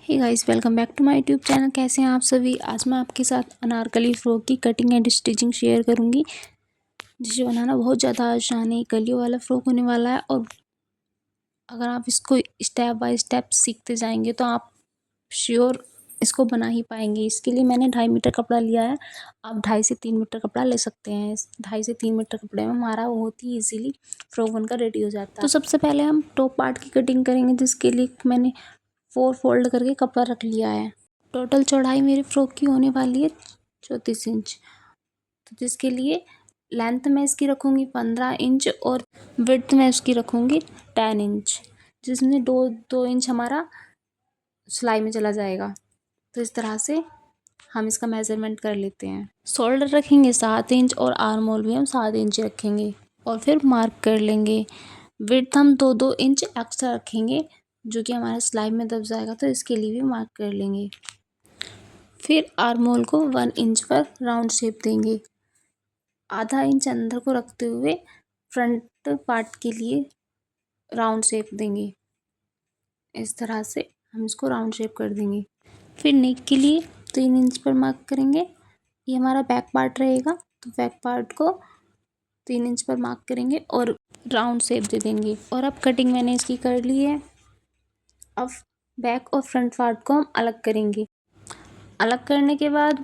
Hey guys, welcome back to my YouTube channel. कैसे हैं आप सभी। आज मैं आपके साथ अनारकली फ्रॉक की कटिंग एंड स्टिचिंग शेयर करूंगी, जिसे बनाना बहुत ज़्यादा आसान है। कलियों वाला फ्रॉक होने वाला है और अगर आप इसको स्टेप बाय स्टेप सीखते जाएंगे तो आप श्योर इसको बना ही पाएंगे। इसके लिए मैंने 2.5 मीटर कपड़ा लिया है। आप 2.5 से 3 मीटर कपड़ा ले सकते हैं। इस 2.5 से 3 मीटर कपड़े में हमारा बहुत ही ईजिली फ्रॉक बनकर रेडी हो जाता है। तो सबसे पहले हम टॉप पार्ट की कटिंग करेंगे, जिसके लिए मैंने 4 फोल्ड करके कपड़ा रख लिया है। टोटल चौड़ाई मेरी फ्रॉक की होने वाली है 34 इंच। तो जिसके लिए लेंथ में इसकी रखूँगी 15 इंच और विड्थ में इसकी रखूँगी 10 इंच, जिसमें दो इंच हमारा सिलाई में चला जाएगा। तो इस तरह से हम इसका मेज़रमेंट कर लेते हैं। शोल्डर रखेंगे 7 इंच और आर्म होल भी हम 7 इंच रखेंगे और फिर मार्क कर लेंगे। विड्थ हम 2-2 इंच एक्स्ट्रा रखेंगे, जो कि हमारे सिलाई में दब जाएगा, तो इसके लिए भी मार्क कर लेंगे। फिर आर्म होल को 1 इंच पर राउंड शेप देंगे। आधा इंच अंदर को रखते हुए फ्रंट पार्ट के लिए राउंड शेप देंगे। इस तरह से हम इसको राउंड शेप कर देंगे। फिर नेक के लिए 3 इंच पर मार्क करेंगे। ये हमारा बैक पार्ट रहेगा, तो बैक पार्ट को 3 इंच पर मार्क करेंगे और राउंड शेप दे देंगे। और अब कटिंग मैंने इसकी कर ली है। अब बैक और फ्रंट पार्ट को हम अलग करेंगे। अलग करने के बाद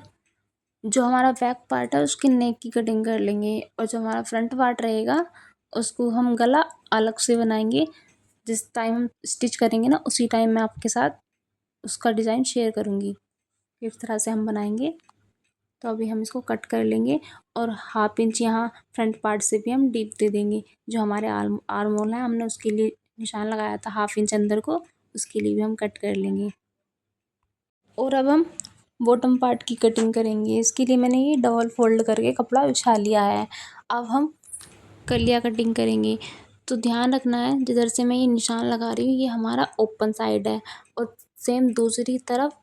जो हमारा बैक पार्ट है उसकी नेक की कटिंग कर लेंगे और जो हमारा फ्रंट पार्ट रहेगा उसको हम गला अलग से बनाएंगे। जिस टाइम हम स्टिच करेंगे ना, उसी टाइम मैं आपके साथ उसका डिज़ाइन शेयर करूँगी किस तरह से हम बनाएंगे। तो अभी हम इसको कट कर लेंगे और 1/2 इंच यहाँ फ्रंट पार्ट से भी हम डीप दे देंगे। जो हमारे आर्म होल है, हमने उसके लिए निशान लगाया था 1/2 इंच अंदर को, उसके लिए भी हम कट कर लेंगे। और अब हम बॉटम पार्ट की कटिंग करेंगे। इसके लिए मैंने ये डबल फोल्ड करके कपड़ा बिछा लिया है। अब हम कलिया कटिंग करेंगे। तो ध्यान रखना है, जिधर से मैं ये निशान लगा रही हूँ ये हमारा ओपन साइड है और सेम दूसरी तरफ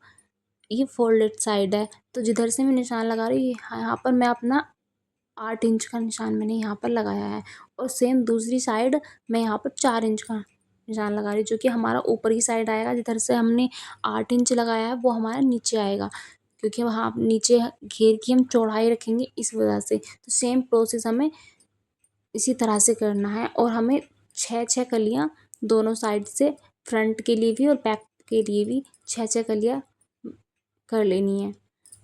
ये फोल्डेड साइड है। तो जिधर से मैं निशान लगा रही हूँ यहाँ पर मैं अपना 8 इंच का निशान मैंने यहाँ पर लगाया है और सेम दूसरी साइड मैं यहाँ पर 4 इंच का निशान लगा रही हूँ, जो कि हमारा ऊपर की साइड आएगा। जिधर से हमने 8 इंच लगाया है वो हमारा नीचे आएगा, क्योंकि वहाँ नीचे घेर की हम चौड़ाई रखेंगे इस वजह से। तो सेम प्रोसेस हमें इसी तरह से करना है और हमें 6-6 कलियाँ दोनों साइड से, फ्रंट के लिए भी और बैक के लिए भी 6-6 कलियाँ कर लेनी है।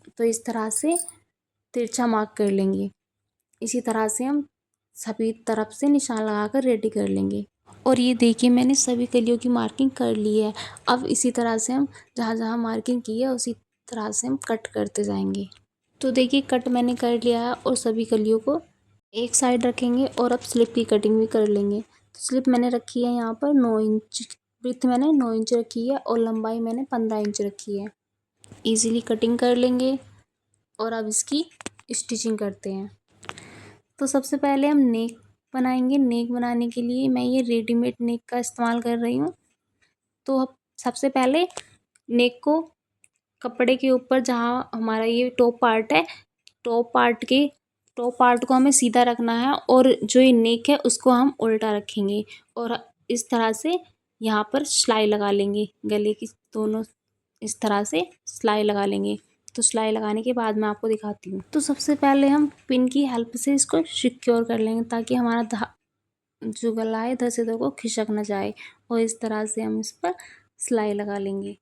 तो इस तरह से तिरछा मार्क कर लेंगे। इसी तरह से हम सभी तरफ से निशान लगाकर रेडी कर लेंगे। और ये देखिए, मैंने सभी कलियों की मार्किंग कर ली है। अब इसी तरह से हम जहाँ जहाँ मार्किंग की है उसी तरह से हम कट करते जाएंगे। तो देखिए, कट मैंने कर लिया है और सभी कलियों को एक साइड रखेंगे और अब स्लिप की कटिंग भी कर लेंगे। तो स्लिप मैंने रखी है यहाँ पर 9 इंच, विड्थ मैंने 9 इंच रखी है और लंबाई मैंने 15 इंच रखी है। ईजिली कटिंग कर लेंगे और अब इसकी स्टिचिंग करते हैं। तो सबसे पहले हम नेक बनाएंगे। नेक बनाने के लिए मैं ये रेडीमेड नेक का इस्तेमाल कर रही हूँ। तो अब सबसे पहले नेक को कपड़े के ऊपर, जहाँ हमारा ये टॉप पार्ट है, टॉप पार्ट को हमें सीधा रखना है और जो ये नेक है उसको हम उल्टा रखेंगे और इस तरह से यहाँ पर सिलाई लगा लेंगे। गले की दोनों इस तरह से सिलाई लगा लेंगे। तो सिलाई लगाने के बाद मैं आपको दिखाती हूँ। तो सबसे पहले हम पिन की हेल्प से इसको सिक्योर कर लेंगे, ताकि हमारा जो गला है इधर से इधर को खिसक ना जाए। और इस तरह से हम इस पर सिलाई लगा लेंगे।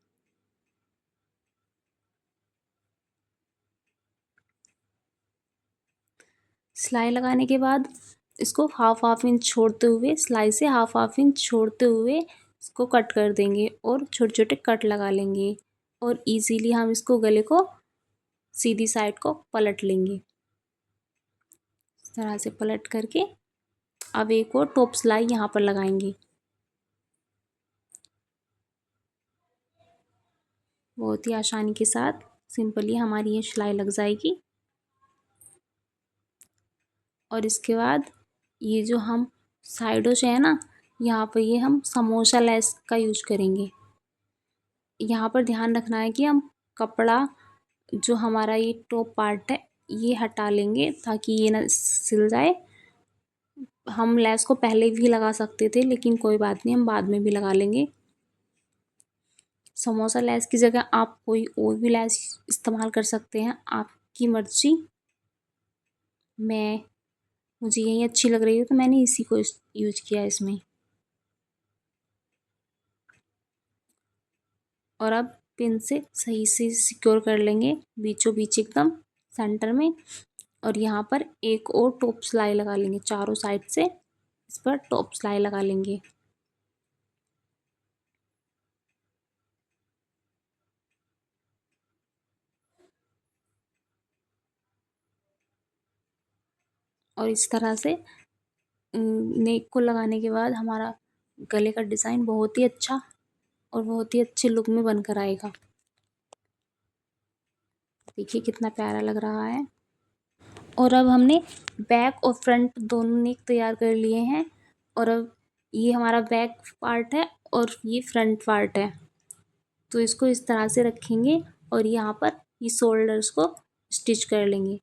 सिलाई लगाने के बाद इसको हाफ इंच छोड़ते हुए, सिलाई से हाफ इंच छोड़ते हुए इसको कट कर देंगे और छोटे छोटे कट लगा लेंगे और इजीली हम इसको गले को सीधी साइड को पलट लेंगे। इस तरह से पलट करके अब एक और टॉप सिलाई यहाँ पर लगाएंगे। बहुत ही आसानी के साथ सिंपली हमारी ये सिलाई लग जाएगी। और इसके बाद ये जो हम साइडों से है ना, यहाँ पर ये हम समोसा लेस का यूज करेंगे। यहाँ पर ध्यान रखना है कि हम कपड़ा, जो हमारा ये टॉप पार्ट है, ये हटा लेंगे ताकि ये ना सिल जाए। हम लेस को पहले भी लगा सकते थे, लेकिन कोई बात नहीं, हम बाद में भी लगा लेंगे। समोसा लेस की जगह आप कोई और भी लेस इस्तेमाल कर सकते हैं, आपकी मर्ज़ी। मुझे यही अच्छी लग रही है तो मैंने इसी को यूज किया इसमें। और अब पिन से सही से सिक्योर कर लेंगे बीचों बीच एकदम सेंटर में। और यहाँ पर एक और टॉप सिलाई लगा लेंगे चारों साइड से, इस पर टॉप सिलाई लगा लेंगे। और इस तरह से नेक को लगाने के बाद हमारा गले का डिज़ाइन बहुत ही अच्छा और बहुत ही अच्छे लुक में बनकर आएगा। देखिए कितना प्यारा लग रहा है। और अब हमने बैक और फ्रंट दोनों नेक तैयार कर लिए हैं। और अब ये हमारा बैक पार्ट है और ये फ्रंट पार्ट है, तो इसको इस तरह से रखेंगे और यहाँ पर ये शोल्डर्स को स्टिच कर लेंगे।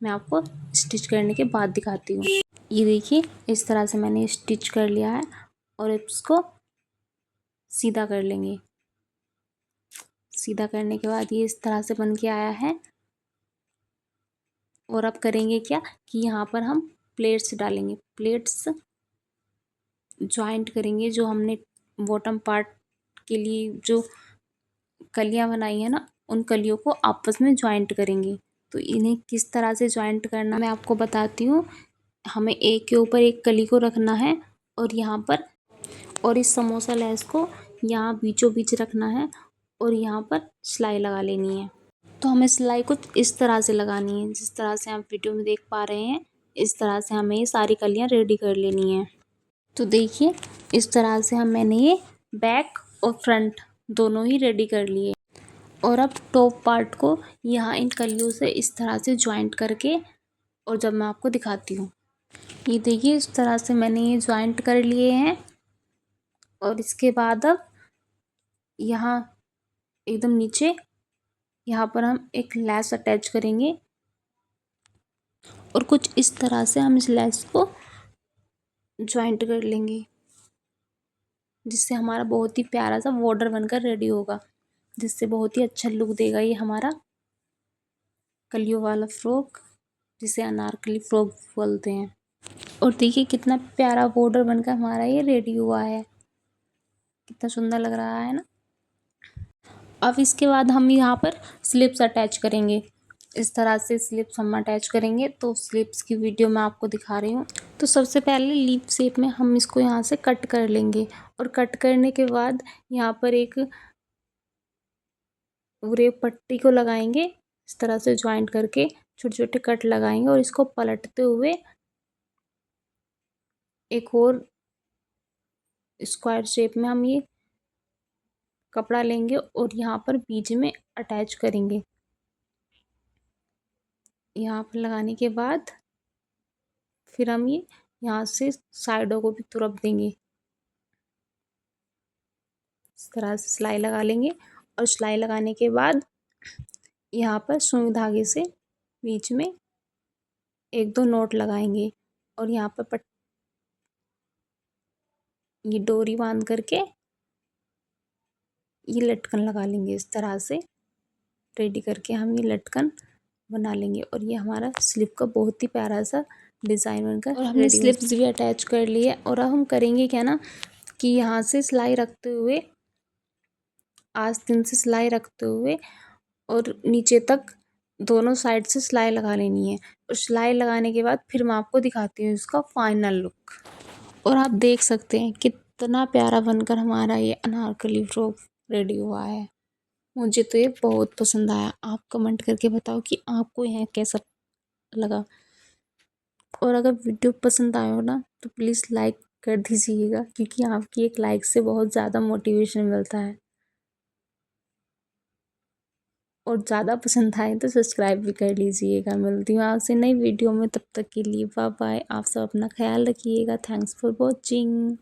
मैं आपको स्टिच करने के बाद दिखाती हूँ। ये देखिए इस तरह से मैंने स्टिच कर लिया है और इसको सीधा कर लेंगे। सीधा करने के बाद ये इस तरह से बन के आया है। और अब करेंगे क्या कि यहाँ पर हम प्लेट्स डालेंगे, प्लेट्स जॉइंट करेंगे। जो हमने बॉटम पार्ट के लिए जो कलियाँ बनाई है ना, उन कलियों को आपस में जॉइंट करेंगे। तो इन्हें किस तरह से जॉइंट करना मैं आपको बताती हूँ। हमें एक के ऊपर एक कली को रखना है और यहाँ पर, और इस समोसा लेस को यहाँ बीचों बीच रखना है और यहाँ पर सिलाई लगा लेनी है। तो हमें सिलाई कुछ इस तरह से लगानी है, जिस तरह से आप वीडियो में देख पा रहे हैं। इस तरह से हमें ये सारी कलियाँ रेडी कर लेनी है। तो देखिए इस तरह से मैंने ये बैक और फ्रंट दोनों ही रेडी कर लिए। और अब टॉप पार्ट को यहाँ इन कलियों से इस तरह से जॉइंट करके, और जब मैं आपको दिखाती हूँ, ये देखिए इस तरह से मैंने ये जॉइंट कर लिए हैं। और इसके बाद अब यहाँ एकदम नीचे यहाँ पर हम एक लेस अटैच करेंगे और कुछ इस तरह से हम इस लेस को जॉइंट कर लेंगे, जिससे हमारा बहुत ही प्यारा सा बॉर्डर बनकर रेडी होगा, जिससे बहुत ही अच्छा लुक देगा ये हमारा कलियों वाला फ्रॉक, जिसे अनारकली फ्रॉक बोलते हैं। और देखिए कितना प्यारा बॉर्डर बनकर हमारा ये रेडी हुआ है, कितना सुंदर लग रहा है ना। अब इसके बाद हम यहाँ पर स्लिप्स अटैच करेंगे। इस तरह से स्लिप्स हम अटैच करेंगे, तो स्लिप्स की वीडियो मैं आपको दिखा रही हूँ। तो सबसे पहले लीफ शेप में हम इसको यहाँ से कट कर लेंगे और कट करने के बाद यहाँ पर एक पूरे पट्टी को लगाएंगे, इस तरह से ज्वाइंट करके छोटे छोटे कट लगाएंगे और इसको पलटते हुए एक और स्क्वायर शेप में हम ये कपड़ा लेंगे और यहाँ पर बीच में अटैच करेंगे। यहाँ पर लगाने के बाद फिर हम ये यहाँ से साइडों को भी तुरप देंगे, इस तरह से सिलाई लगा लेंगे। और सिलाई लगाने के बाद यहाँ पर सुई धागे से बीच में एक दो नोट लगाएंगे और यहाँ पर ये डोरी बांध करके ये लटकन लगा लेंगे। इस तरह से रेडी करके हम ये लटकन बना लेंगे और ये हमारा स्लिप का बहुत ही प्यारा सा डिज़ाइन बनकर और हमने स्लिप्स भी अटैच कर लिए। और अब हम करेंगे क्या ना कि यहाँ से सिलाई रखते हुए, आस्तीन से सिलाई रखते हुए और नीचे तक दोनों साइड से सिलाई लगा लेनी है। और सिलाई लगाने के बाद फिर मैं आपको दिखाती हूँ इसका फाइनल लुक। और आप देख सकते हैं कितना प्यारा बनकर हमारा ये अनारकली फ्रॉक रेडी हुआ है। मुझे तो ये बहुत पसंद आया। आप कमेंट करके बताओ कि आपको यह कैसा लगा। और अगर वीडियो पसंद आया हो ना तो प्लीज़ लाइक कर दीजिएगा, क्योंकि आपकी एक लाइक से बहुत ज़्यादा मोटिवेशन मिलता है। और ज़्यादा पसंद आए तो सब्सक्राइब भी कर लीजिएगा। मिलती हूँ आपसे नई वीडियो में, तब तक के लिए बाय बाय। आप सब अपना ख्याल रखिएगा। Thanks for watching.